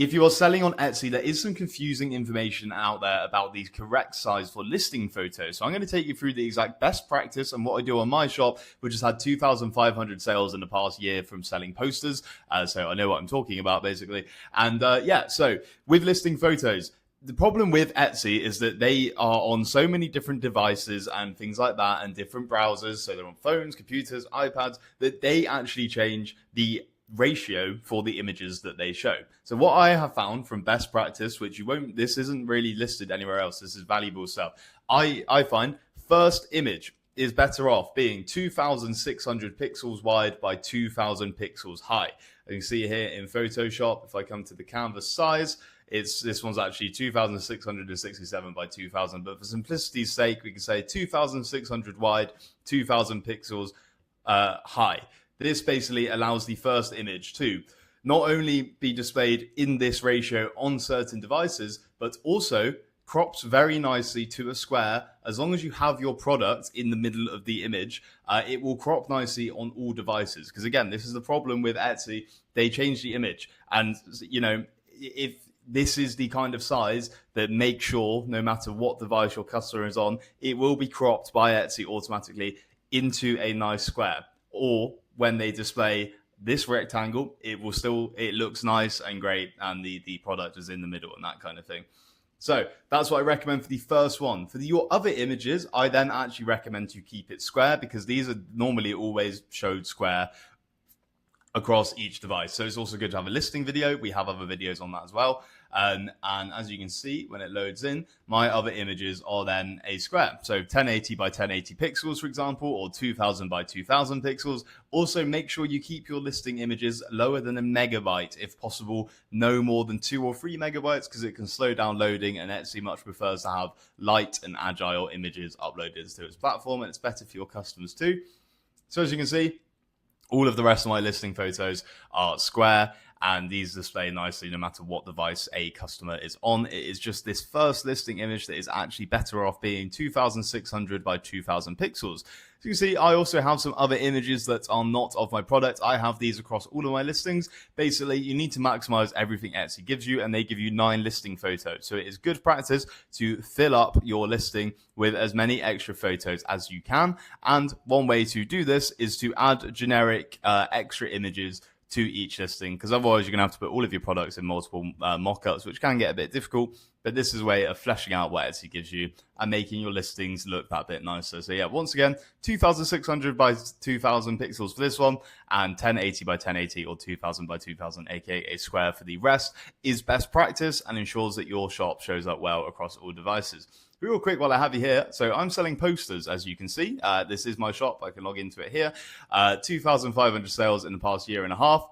If you are selling on Etsy, there is some confusing information out there about the correct size for listing photos. So I'm going to take you through the exact best practice and what I do on my shop, which has had 2,500 sales in the past year from selling posters. So I know what I'm talking about, basically. And so with listing photos, the problem with Etsy is that they are on so many different devices and things like that, and different browsers. So they're on phones, computers, iPads, that they actually change the ratio for the images that they show. So what I have found from best practice, which this isn't really listed anywhere else, this is valuable stuff. I find first image is better off being 2,600 pixels wide by 2,000 pixels high. You can see here in Photoshop, if I come to the canvas size, this one's actually 2,667 by 2,000, but for simplicity's sake, we can say 2,600 wide, 2,000 pixels high. This basically allows the first image to not only be displayed in this ratio on certain devices, but also crops very nicely to a square. As long as you have your product in the middle of the image, it will crop nicely on all devices. Because again, this is the problem with Etsy. They change the image. And, if this is the kind of size that makes sure no matter what device your customer is on, it will be cropped by Etsy automatically into a nice square. Or when they display this rectangle, it looks nice and great, and the product is in the middle and that kind of thing. So that's what I recommend for the first one. For your other images, I then actually recommend to keep it square, because these are normally always showed square across each device. So it's also good to have a listing video. We have other videos on that as well. And as you can see, when it loads in, my other images are then a square. So 1080 by 1080 pixels, for example, or 2000 by 2000 pixels. Also, make sure you keep your listing images lower than a megabyte, if possible, no more than 2 or 3 megabytes, because it can slow down loading, and Etsy much prefers to have light and agile images uploaded to its platform, and it's better for your customers too. So as you can see, all of the rest of my listing photos are square, and these display nicely no matter what device a customer is on. It is just this first listing image that is actually better off being 2,600 by 2,000 pixels. So you can see, I also have some other images that are not of my product. I have these across all of my listings. Basically, you need to maximize everything Etsy gives you, and they give you 9 listing photos. So it is good practice to fill up your listing with as many extra photos as you can. And one way to do this is to add generic extra images to each listing, because otherwise you're going to have to put all of your products in multiple mockups, which can get a bit difficult. But this is a way of fleshing out what Etsy gives you and making your listings look that bit nicer. So yeah, once again, 2,600 by 2,000 pixels for this one, and 1080 by 1080 or 2,000 by 2,000, aka square, for the rest is best practice and ensures that your shop shows up well across all devices. Real quick while I have you here, so I'm selling posters, as you can see. This is my shop. I can log into it here. 2,500 sales in the past year and a half.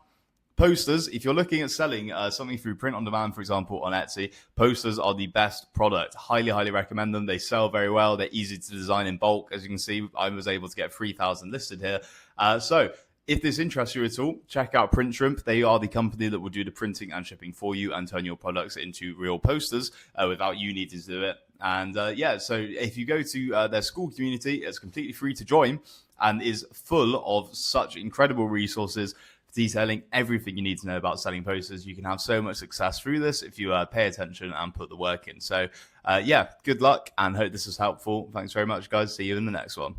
Posters, if you're looking at selling something through print on demand, for example, on Etsy, posters are the best product. Highly, highly recommend them. They sell very well. They're easy to design in bulk. As you can see, I was able to get 3,000 listed here. So if this interests you at all, check out PrintShrimp. They are the company that will do the printing and shipping for you and turn your products into real posters without you needing to do it. And so if you go to their school community, it's completely free to join and is full of such incredible resources detailing everything you need to know about selling posters. You can have so much success through this if you pay attention and put the work in. So good luck, and hope this was helpful. Thanks very much, guys. See you in the next one.